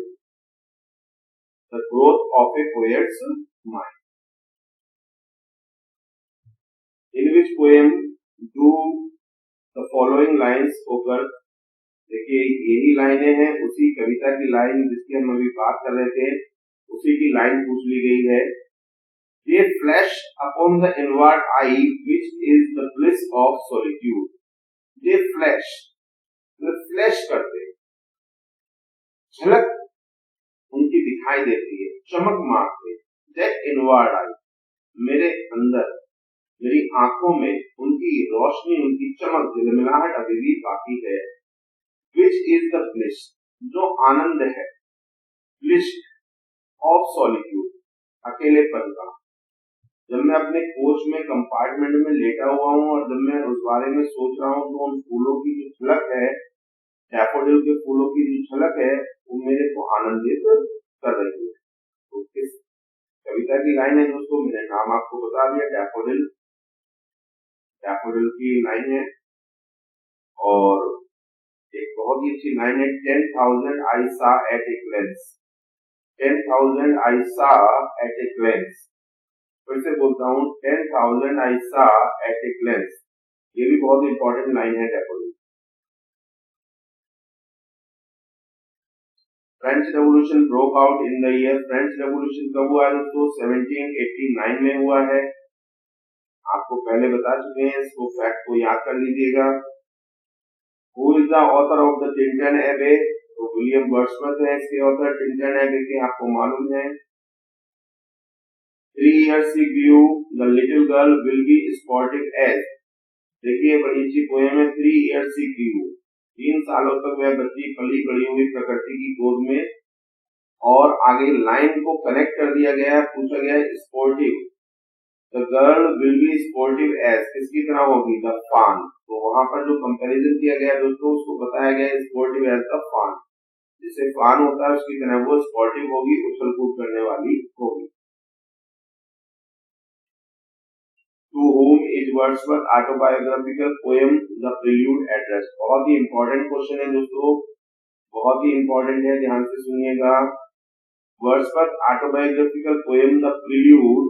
Speaker 1: the growth of A poets mind. In which poem do the following lines ओकर। देखिए यही लाइनें हैं उसी कविता की लाइन जिसकी हम अभी बात कर रहे थे, उसी की लाइन पूछ ली गई है। They flash upon the inward eye, which is the bliss of solitude. They flash, flash करते, झलक उनकी दिखाई देती है, चमक मारते। That inward eye, मेरे अंदर, मेरी आंखों में उनकी रोशनी, उनकी चमक, झिलमिलाहट अभी भी बाकी है। Which is the bliss, जो आनंद है, bliss of solitude, अकेलेपन का। जब मैं अपने कोच में कंपार्टमेंट में लेटा हुआ हूँ और जब मैं उस बारे में सोच रहा हूँ तो उन फूलों की जो झलक है, डैफोडिल के फूलों की जो झलक है, वो मेरे को आनंदित कर रही है। तो किस कविता की लाइन है दोस्तों, मैंने नाम आपको बता दिया, डैफोडिल, डैफोडिल की लाइन है। और एक बहुत ही अच्छी लाइन है, 10,000 I saw at a glance, 10,000 I saw at a glance। फिर से बोलता हूँ, 10,000 I saw at a glance। ये भी बहुत इंपॉर्टेंट लाइन है daffodil. French revolution broke out in the year, French revolution कब हुआ है दोस्तों, 1789 में हुआ है। आपको पहले बता चुके हैं, इसको फैक्ट को याद कर लीजिएगा। Who is the author of the Tintern एबे, तो विलियम वर्ड्सवर्थ है इसके ऑथर टिंटन एबे के, आपको मालूम है। 3 years she grew, the little girl will be sportive as। देखिए बड़ी अच्छी पोएम है, 3 years she grew, 3 सालों तक वह बच्ची पली बड़ी हुई प्रकृति की गोद में। और आगे लाइन को कनेक्ट कर दिया गया, पूछा गया sportive, the girl will be sportive as, किसकी तरह होगी, द फान। तो वहां पर जो कंपैरिजन किया गया दोस्तों, उसको बताया गया स्पोर्टिव एज द फान, जिसे फान होता है उसकी तरह वो स्पोर्टिव होगी, उछल कूद करने वाली होगी। To whom is Wordsworth autobiographical poem The Prelude addressed। बहुत ही इंपॉर्टेंट क्वेश्चन है दोस्तों, बहुत ही इंपॉर्टेंट है, ध्यान से सुनिएगा। Wordsworth autobiographical poem The Prelude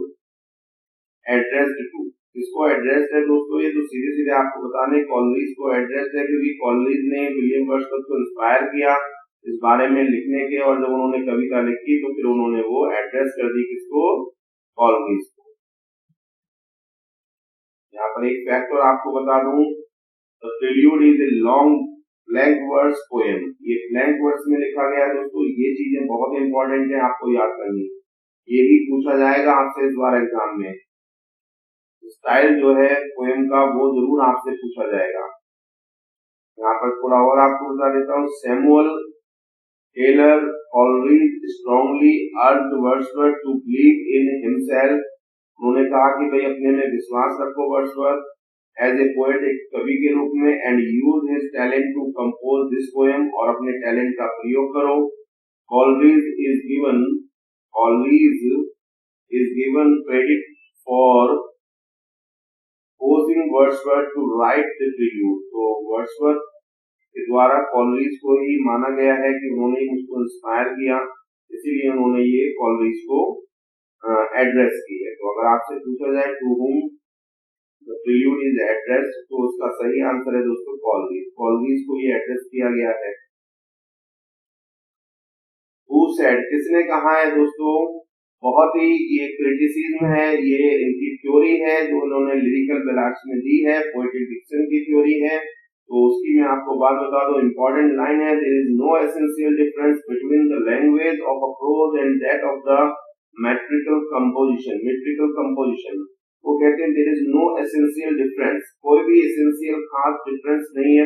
Speaker 1: addressed to, किसको एड्रेस्ड है दोस्तों, ये तो सीधे सीधे आपको बताने कॉलरीज को एड्रेस्ड है, क्योंकि कॉलरीज ने विलियम वर्ड्सवर्थ को इंस्पायर किया इस बारे में लिखने के, और जब उन्होंने कविता लिखी तो फिर उन्होंने वो एड्रेस कर दी किसको, कॉलरीज को। यहाँ पर एक फैक्ट और आपको बता दूं, the prelude is a long blank verse poem, ये ब्लैंक वर्स में लिखा गया है दोस्तों। ये चीजें बहुत इंपॉर्टेंट है, आपको याद करनी, ये भी पूछा जाएगा आपसे इस बार एग्जाम में। स्टाइल जो है पोएम का वो जरूर आपसे पूछा जाएगा। यहाँ पर थोड़ा और आपको बता देता हूँ, Samuel Taylor Coleridge strongly urged Wordsworth to believe in himself. उन्होंने कहा कि भाई अपने में विश्वास रखो वर्ड्सवर्थ एज ए पोएट, एक कवि के रूप में, and use his talent to compose this poem, और अपने टैलेंट का प्रयोग करो। Coleridge is given credit for forcing Wordsworth to write the prelude. तो वर्ड्सवर्थ के द्वारा कॉलरीज को ही माना गया है कि उन्होंने मुझको इंस्पायर किया, इसीलिए उन्होंने ये कॉलरीज को एड्रेस की है। तो अगर आपसे पूछा जाए to whom the prelude is addressed, तो उसका सही आंसर है दोस्तों कॉलरीज, कॉलरीज को ये एड्रेस किया गया है। हु सेड, किसने कहा है दोस्तों, बहुत ही ये क्रिटिसिज्म है, ये इनकी थ्योरी है जो उन्होंने लिरिकल बैलाड्स में दी है, पोएटिक डिक्शन की थ्योरी है। तो उसकी मैं आपको बात बता दूं, इंपॉर्टेंट लाइन है, there is no essential difference between the language of a prose and that of the metrical composition. Metrical composition वो कहते हैं there is no essential difference, कोई भी एसेंशियल खास डिफरेंस नहीं है,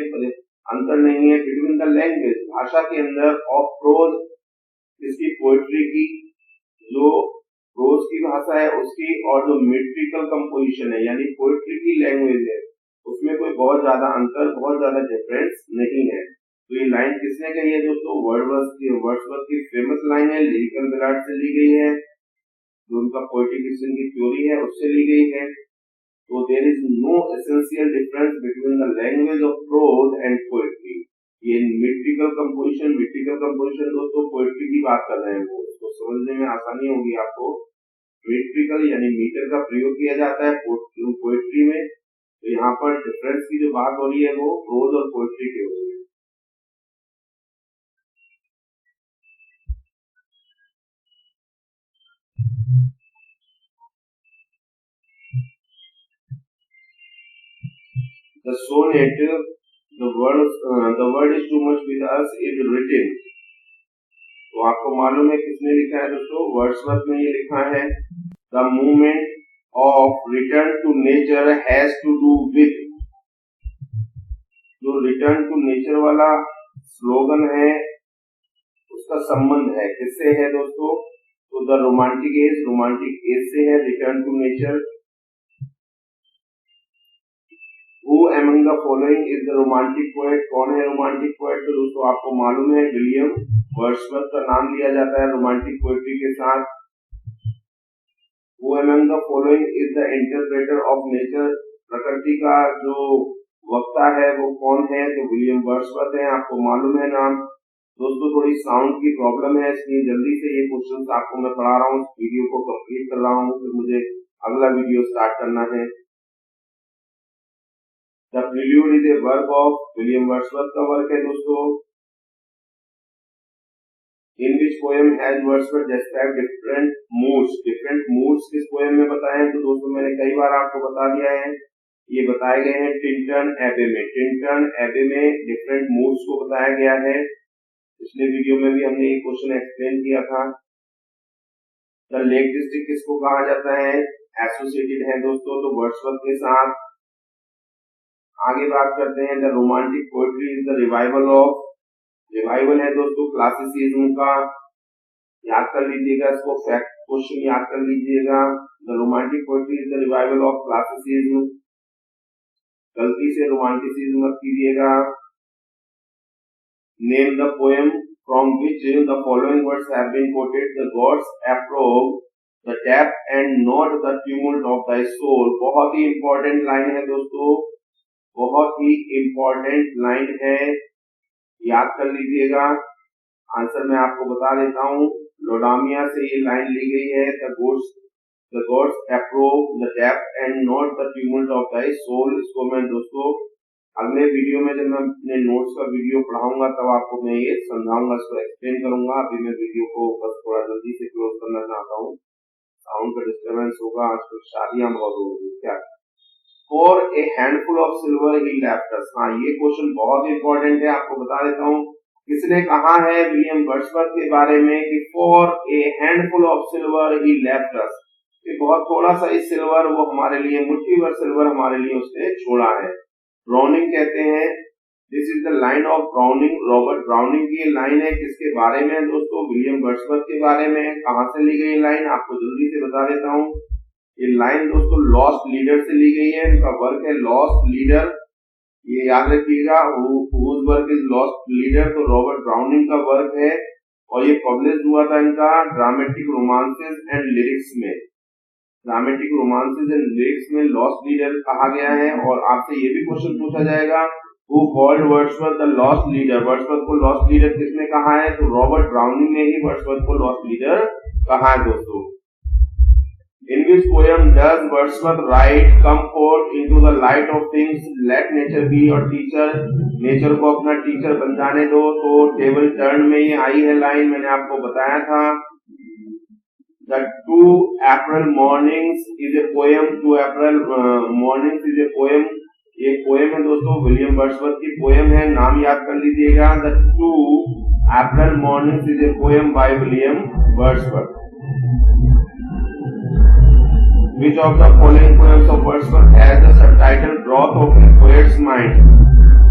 Speaker 1: अंतर नहीं है बिटवीन द लैंग्वेज, भाषा के अंदर, ऑफ प्रोज, इसकी पोएट्री की, जो प्रोज की भाषा है उसकी, और जो मेट्रिकल कंपोजिशन है यानी पोएट्री की लैंग्वेज है, उसमें कोई बहुत ज्यादा अंतर, बहुत ज्यादा डिफरेंस नहीं है। तो ये लाइन किसने कही है दोस्तों, वर्ड्सवर्थ की फेमस लाइन है, लिरिकल बैलाड से ली गई है, जो उनका पोएटिक डिक्शन की थ्योरी है उससे ली गई है। तो there is no essential difference between the language of prose and poetry. ये मीट्रिकल कंपोजिशन दोस्तों पोएट्री की बात कर रहे हैं, वो तो समझने में आसानी होगी आपको। मीट्रिकल यानी मीटर का प्रयोग किया जाता है पोएट्री में, तो यहाँ पर डिफरेंस की जो बात हो रही है वो प्रोज और पोएट्री की हो रही है। The sonnet, the word is too much with us is written. तो आपको मालूम है किसने लिखा है दोस्तों? वर्ड्सवर्थ ने ये लिखा है। The movement of return to nature has to do with, जो रिटर्न टू नेचर वाला स्लोगन है उसका संबंध है किससे है दोस्तों? तो द रोमांटिक एज से है return to nature. Who among the following is the romantic poet? कौन है रोमांटिक पोएट? तो दोस्तों आपको मालूम है विलियम वर्ड्सवर्थ का नाम लिया जाता है रोमांटिक पोएट्री के साथ। Who among the following is the interpreter of nature? प्रकृति का जो वक्ता है वो कौन है? तो विलियम वर्ड्सवर्थ है, आपको मालूम है नाम। दोस्तों थोड़ी साउंड की प्रॉब्लम है, इसलिए जल्दी से ये क्वेश्चन आपको मैं पढ़ा रहा हूँ, वीडियो को कंप्लीट कर रहा हूँ, फिर मुझे अगला वीडियो स्टार्ट करना है। The Prelude is a work of William Wordsworth का वर्क है दोस्तों। In which poem has Wordsworth described different moods किस पोएम में बताए हैं? तो दोस्तों मैंने कई बार आपको बता दिया है, ये बताए गए हैं टिंटन एबे में डिफरेंट मूड्स को बताया गया है। पिछले वीडियो में भी हमने ये क्वेश्चन एक्सप्लेन किया था। द लेक डिस्ट्रिक्ट किसको कहा जाता है? एसोसिएटेड है दोस्तों तो वर्ड्सवर्थ के साथ। आगे बात करते हैं the romantic poetry is the revival है दोस्तों क्लासिसिज्म का। याद कर लीजिएगा इसको, फैक्ट क्वेश्चन याद कर लीजिएगा। The romantic poetry is the revival of classicism, गलती से रोमांटिसिज्म मत कीजिएगा। Name the poem from which the following words have been quoted. The gods approve the depth and not the tumult of the soul. बहुत ही important line है दोस्तों, बहुत ही इंपॉर्टेंट लाइन है, याद कर लीजिएगा। आंसर मैं आपको बता देता हूँ, लोडामिया से ये लाइन ली गई है। The gods approve the depth and not the tumult of the soul. इसको मैं दोस्तों अगले वीडियो में जब मैं अपने नोट्स का वीडियो पढ़ाऊंगा तब आपको मैं ये समझाऊंगा, इसको एक्सप्लेन करूंगा। अभी मैं वीडियो को बस थोड़ा जल्दी से क्लोज करना चाहता हूँ, साउंड का डिस्टर्बेंस होगा, आजकल शादियां बहुत हो रही है क्या। For a handful of silver he left us। हाँ ये क्वेश्चन बहुत इंपॉर्टेंट है, आपको बता देता हूँ किसने कहा है विलियम वर्ड्सवर्थ के बारे में कि for a handful of silver he left us, कि बहुत थोड़ा सा ही सिल्वर वो हमारे लिए, मुट्ठी भर सिल्वर हमारे लिए उसने छोड़ा है। ब्राउनिंग कहते हैं, this is the line of browning, Robert browning की लाइन है। किसके बारे में दोस्तों? विलियम वर्ड्सवर्थ के बारे में। कहाँ से ली गई लाइन आपको जल्दी से बता देता हूँ। ये लाइन दोस्तों लॉस्ट लीडर से ली गई है, इनका वर्क है लॉस्ट लीडर, ये याद रखिएगा। whose work is lost leader, तो रॉबर्ट ब्राउनिंग का वर्क है और ये पब्लिश हुआ था इनका ड्रामेटिक रोमांसेस एंड लिरिक्स में। ड्रामेटिक रोमांसेस एंड लिरिक्स में लॉस्ट लीडर कहा गया है। और आपसे ये भी क्वेश्चन पूछा जाएगा who called Wordsworth the lost leader, Wordsworth को लॉस्ट लीडर किसने कहा है? तो रॉबर्ट ब्राउनिंग ने ही वर्ड्सवर्थ को लॉस्ट लीडर कहा है दोस्तों। In which poem does Wordsworth write, "Come forth into the light of things, let nature be your teacher"? Nature को अपना टीचर बन जाने दो। तो टेबल टर्न में ये आई है लाइन, मैंने आपको बताया था। The 2 April mornings is a poem, 2 April mornings is a poem, ये पोएम है दोस्तों, विलियम वर्ड्सवर्थ की पोएम है, नाम याद कर लीजिएगा। The 2 April mornings is a poem by William Wordsworth। Which of the following poems of Wordsworth has the subtitle "Growth of a Poet's Mind"?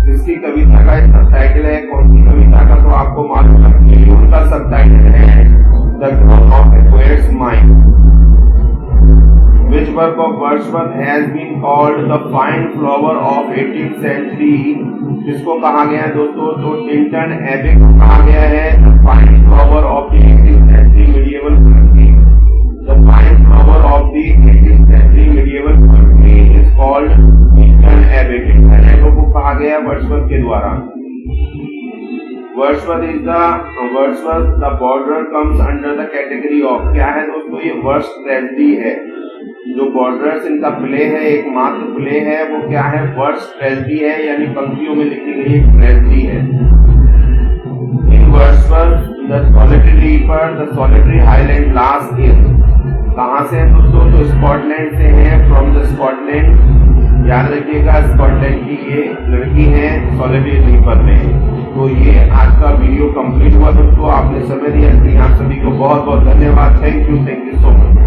Speaker 1: किसकी कविता का सबटाइटल है? कौन सी कविता का? तो आपको मालूम है उनका सबटाइटल है "The Growth of a Poet's Mind"। Which work of Wordsworth has been called the fine flower of 18th century? किसको कहा गया है दोस्तों? तो टिंटन एबे को कहा गया है the fine flower of the 18th century medieval poetry। The fine flower of the 18th century medieval poetry is called Tintern एबे। टिंटन एबे को कहा गया वर्ड्सवर्थ के द्वारा। Wordsworth the border comes under the category of, क्या है दोस्तों, ये वर्ड्स ट्रेजेडी है। जो बॉर्डर्स इनका प्ले है, एकमात्र प्ले है, वो क्या है, वर्ड्स ट्रेजेडी है, यानी पंक्तियों में लिखी गई एक ट्रेजेडी है। इन Wordsworth the solitary reaper the solitary highland lass is, कहाँ से है दोस्तों, तो स्कॉटलैंड से है, फ्रॉम द स्कॉटलैंड, याद रखिएगा स्कॉटलैंड की ये लड़की है सॉलिटरी रीपर में। तो ये आज का वीडियो कंप्लीट हुआ दोस्तों, आपने समय दिया, इसलिए आप सभी को बहुत बहुत धन्यवाद। Thank you so much.